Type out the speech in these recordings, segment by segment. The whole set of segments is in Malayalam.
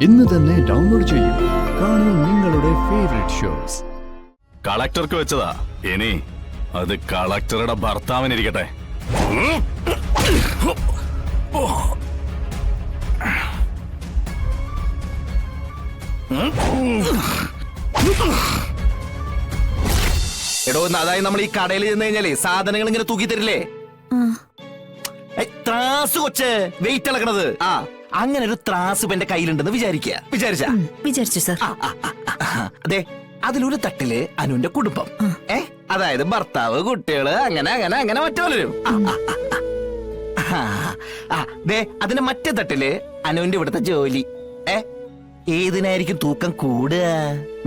ഇന്ന് തന്നെ ഡൗൺലോഡ് ചെയ്യൂ. കാണൂ നിങ്ങളുടെ ഫേവറേറ്റ് ഷോസ്. കളക്ടർക്ക് വെച്ചതാ, ഇനി അത് കളക്ടറുടെ ഭർത്താവിനിരിക്കട്ടെ. എടോ, അതായത് നമ്മൾ ഈ കടയിൽ ചെന്ന് കഴിഞ്ഞാലേ സാധനങ്ങൾ ഇങ്ങനെ തൂക്കി തരില്ലേ? ത്രാസ് കൊച്ച് വെയിറ്റ് അളക്കണത്. അങ്ങനെ ഒരു ത്രാസ് എന്റെ കയ്യിലുണ്ടെന്ന് വിചാരിച്ചു സർ. അതെ, അതിലൊരു തട്ടില് അനുവിന്റെ കുടുംബം, അതായത് ഭർത്താവ്, കുട്ടികള്, അങ്ങനെ അങ്ങനെ അങ്ങനെ മറ്റോലും. അതിന്റെ മറ്റേ തട്ടില് അനുവിന്റെ ഇവിടുത്തെ ജോലി. ഏതിനായിരിക്കും തൂക്കം കൂടുക?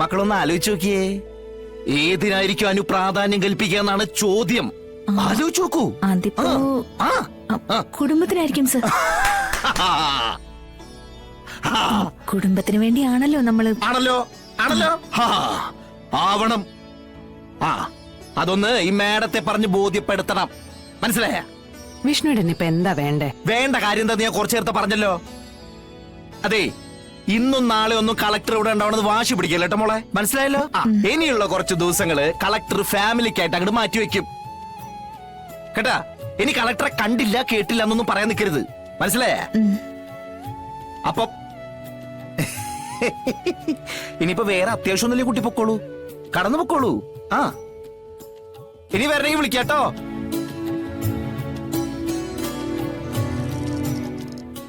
മക്കളൊന്ന് ആലോചിച്ച് നോക്കിയേ. ഏതിനായിരിക്കും അനു പ്രാധാന്യം കൽപ്പിക്കുക എന്നാണ് ചോദ്യം. ആലോചിച്ച് നോക്കൂ. കുടുംബത്തിനായിരിക്കും സർ. കുടുംബത്തിന് വേണ്ടിയാണല്ലോ നമ്മള്. ആണല്ലോ ആവണം. അതൊന്ന് ഈ മാഡത്തെ പറഞ്ഞ് ബോധ്യപ്പെടുത്തണം. മനസ്സിലായ? വിഷ്ണുവിന് ഇപ്പൊ എന്താ വേണ്ട കാര്യം എന്താ ഞാൻ കുറച്ചു നേരത്തെ പറഞ്ഞല്ലോ. അതെ, ഇന്നും നാളെ ഒന്നും കളക്ടർ ഇവിടെ ഉണ്ടാവണമെന്ന് വാശി പിടിക്കല്ലോ കേട്ടോ മോളെ. മനസ്സിലായല്ലോ? ഇനിയുള്ള കുറച്ച് ദിവസങ്ങള് കളക്ടർ ഫാമിലിക്കായിട്ട് അങ്ങോട്ട് മാറ്റിവെക്കും കേട്ടാ. ഇനി കളക്ടറെ കണ്ടില്ല കേട്ടില്ല എന്നൊന്നും പറയാൻ നിൽക്കരുത്. മനസ്സിലായ? അപ്പൊ ഇനിയിപ്പോ വേറെ അത്യാവശ്യം ഒന്നുമില്ലേ, കുട്ടി പൊക്കോളൂ, കടന്നു പൊക്കോളൂ. ഇനി വരണമെങ്കിൽ വിളിക്കാട്ടോ.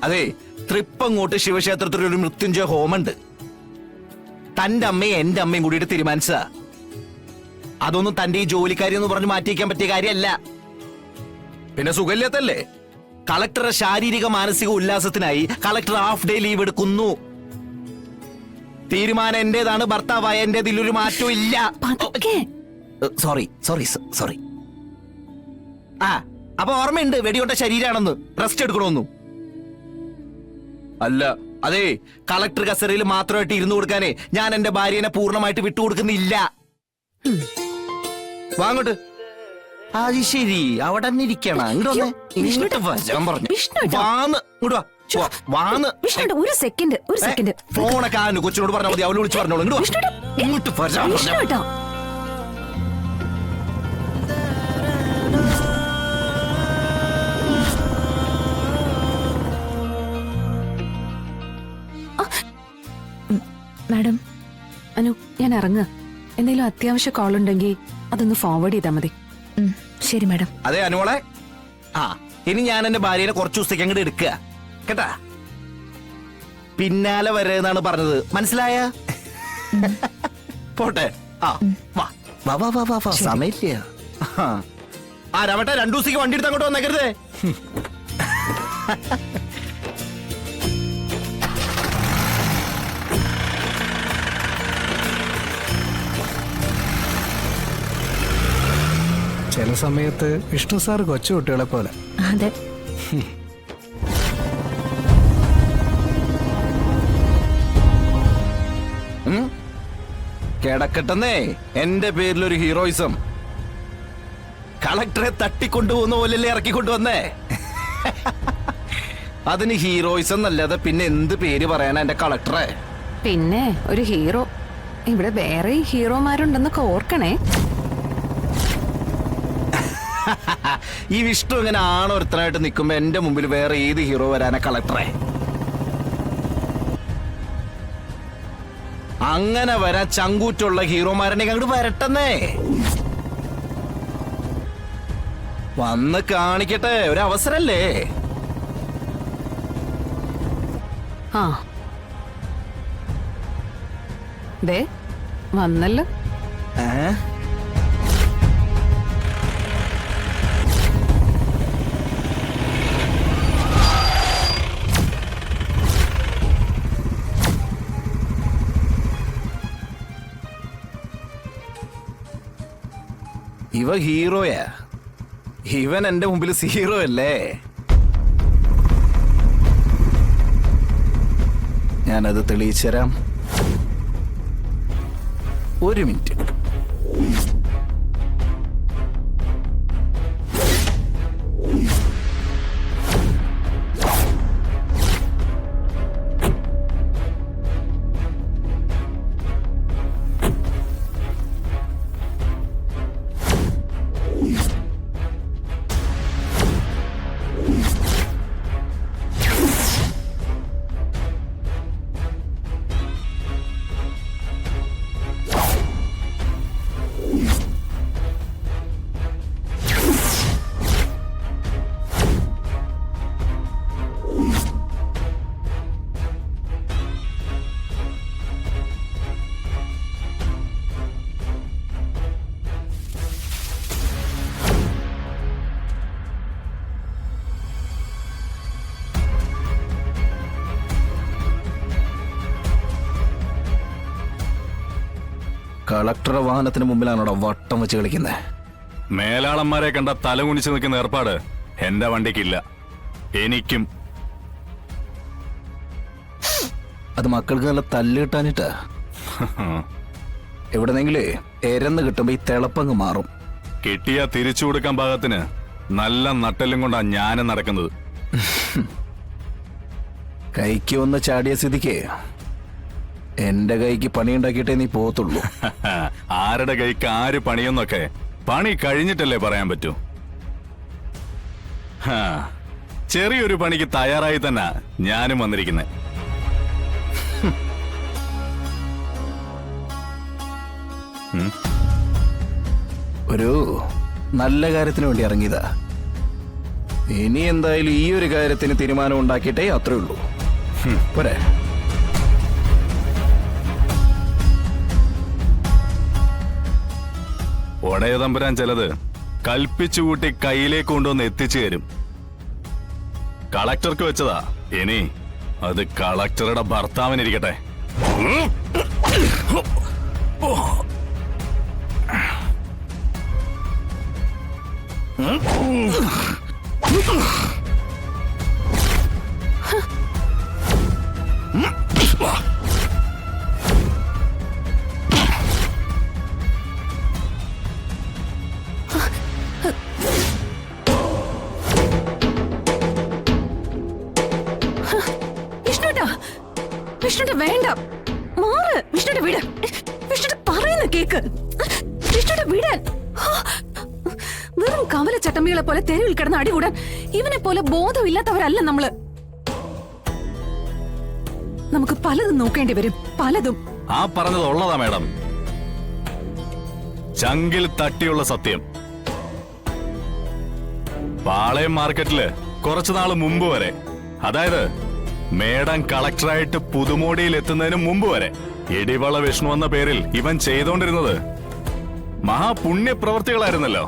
അതെ, തൃപ്പങ്ങോട്ട് ശിവക്ഷേത്രത്തിൽ ഒരു മൃത്യുഞ്ജയ ഹോമുണ്ട്. തന്റെ അമ്മയും എന്റെ അമ്മയും കൂടിയിട്ട് തീരുമാനിച്ചതാ. അതൊന്നും തന്റെ ഈ ജോലിക്കാരി എന്ന് പറഞ്ഞ് മാറ്റിവെക്കാൻ പറ്റിയ കാര്യമല്ല. പിന്നെ സുഖമില്ലാത്തല്ലേ? കളക്ടറുടെ ശാരീരിക മാനസിക ഉല്ലാസത്തിനായി കളക്ടർ ഹാഫ് ഡേ ലീവ് എടുക്കുന്നു. തീരുമാനം എന്റേതാണ്, ഭർത്താവായ എന്റെ ഇതിലൊരു മാറ്റവും ഇല്ല. സോറി. അപ്പൊ ഓർമ്മയുണ്ട് വെടികൊണ്ട ശരീരാണെന്ന്, റെസ്റ്റ് എടുക്കണമെന്നു. അല്ല, അതെ, കളക്ടർ കസേരയിൽ മാത്രമായിട്ട് ഇരുന്നു കൊടുക്കാനേ ഞാൻ എന്റെ ഭാര്യനെ പൂർണ്ണമായിട്ട് വിട്ടുകൊടുക്കുന്നില്ല. വാങ്ങോട്ട്. അത് ശരി, അവിടെ തന്നെ ഇരിക്കണം. ഒരു സെക്കൻഡ് ഫോണൊക്കെ കൊച്ചിനോട് പറഞ്ഞാൽ മതി, അവള് വിളിച്ചു പറഞ്ഞോളൂ. ഇങ്ങോട്ട് വരാം. മാഡം, അനു, ഞാൻ ഇറങ്ങുക. എന്തെങ്കിലും അത്യാവശ്യ കോൾ ഉണ്ടെങ്കിൽ അതൊന്ന് ഫോർവേഡ് ചെയ്താൽ മതി. ശരി മാഡം. അതെ അനുമോളെ, ഇനി ഞാൻ എന്റെ ഭാര്യനെ കുറച്ചു ദിവസത്തേക്ക് അങ്ങോട്ട് എടുക്കുക കേട്ടാ. പിന്നാലെ വരെന്നാണ് പറഞ്ഞത്, മനസ്സിലായ? പോട്ടെ. സമയമില്ല. രമട്ടെ, 2 ദിവസത്തേക്ക് വണ്ടി എടുത്ത് അങ്ങോട്ട് വന്നേക്കരുതേ. ചില സമയത്ത് വിഷ്ണു സാർ കൊച്ചു കുട്ടികളെ പോലെ. അതെ. കിടക്കട്ടെന്നേ എന്റെ പേരിലൊരു ഹീറോയിസം. കളക്ടറെ തട്ടിക്കൊണ്ടുപോകുന്ന പോലല്ലേ ഇറക്കിക്കൊണ്ടുവന്നേ. അതിന് ഹീറോയിസം എന്നല്ലാതെ പിന്നെ എന്ത് പേര് പറയാനാ എന്റെ കളക്ടറെ? പിന്നെ ഒരു ഹീറോ. ഇവിടെ വേറെ ഹീറോമാരുണ്ടെന്നൊക്കെ ഓർക്കണേ. ഈ വിഷ്ണു ഇങ്ങനെ ആണൊരുത്തനായിട്ട് നിൽക്കുമ്പോ എന്റെ മുമ്പിൽ വേറെ ഏത് ഹീറോ വരാനാ കളക്ടറെ? അങ്ങനെ വരാൻ ചങ്കൂറ്റുള്ള ഹീറോമാരനെ അങ്ങോട്ട് വരട്ടെന്നേ. വന്ന് കാണിക്കട്ടെ, ഒരു അവസരല്ലേ? വന്നല്ലോ. ഇവ ഹീറോയാ, ഇവൻ എന്റെ മുമ്പിൽ സീറോ അല്ലേ? ഞാനത് തെളിയിച്ചു തരാം. ഒരു മിനിറ്റ്. കളക്ടറുടെ വാഹനത്തിന് മുമ്പിലാണോടാ വട്ടം വെച്ച് കളിക്കുന്നത്? മേലാളന്മാരെ കണ്ട തല കുനിച്ച് നിൽക്കുന്ന ഏർപ്പാട് എന്റെ വണ്ടിക്കില്ല. എനിക്കും. അത് മക്കൾക്ക് നല്ല തല്ല് കിട്ടാനിട്ടാ. എവിടെന്നെങ്കിലേ എരന്ന് കിട്ടുമ്പോ ഈ തിളപ്പങ്ങ് മാറും. കിട്ടിയ തിരിച്ചു കൊടുക്കാൻ പാകത്തിന് നല്ല നട്ടെല്ലും കൊണ്ടാ ഞാനും നടക്കുന്നത്. കൈക്ക് വന്ന് ചാടിയ സ്ഥിതിക്ക് എന്റെ കൈക്ക് പണിയുണ്ടാക്കിയിട്ടേ നീ പോകത്തുള്ളൂ. ആരുടെ കൈക്ക് ആര് പണിയെന്നൊക്കെ പണി കഴിഞ്ഞിട്ടല്ലേ പറയാൻ പറ്റൂ. ചെറിയൊരു പണിക്ക് തയ്യാറായി തന്നെ ഞാനും വന്നിരിക്കുന്നത്. ഒരു നല്ല കാര്യത്തിന് വേണ്ടി ഇറങ്ങിയതാ. ഇനി എന്തായാലും ഈ ഒരു കാര്യത്തിന് തീരുമാനം ഉണ്ടാക്കിയിട്ടേ അത്രേ ഉള്ളൂ. പോരെ? ഒടയ തമ്പുരാൻ ചിലത് കൽപ്പിച്ചുകൂട്ടി കയ്യിലേക്ക് കൊണ്ടുവന്ന് എത്തിച്ചു തരും. കളക്ടർക്ക് വെച്ചതാ, ഇനി അത് കളക്ടറുടെ ഭർത്താവിനിരിക്കട്ടെ. വിഷ്ണുട്ട വേണ്ട, മാറ്. വിഷ്ണുട്ട വിട്. വിഷ്ണുട്ട പറയുന്ന കേക്ക്. വിഷ്ണുട്ട വിടാൻ. വെറും കമല ചട്ടമ്പികളെ പോലെ തെരുവിൽ കിടന്ന് അടികൂടാൻ ഇവനെ പോലെ ബോധമില്ലാത്തവരല്ല നമ്മള്. നമുക്ക് പലതും നോക്കേണ്ടി വരും, പലതും. ആ പറഞ്ഞത് ഉള്ളതാ മാഡം. ചങ്കിൽ തട്ടിയുള്ള സത്യം. പാളയം മാർക്കറ്റില് കുറച്ചു നാള് മുമ്പ് വരെ, അതായത് മേഡം കളക്ടറായിട്ട് പുതുമോടിയിൽ എത്തുന്നതിന് മുമ്പ് വരെ, ഇടിവള വിഷ്ണു എന്ന പേരിൽ ഇവൻ ചെയ്തോണ്ടിരുന്നത് മഹാപുണ്യപ്രവർത്തികളായിരുന്നല്ലോ.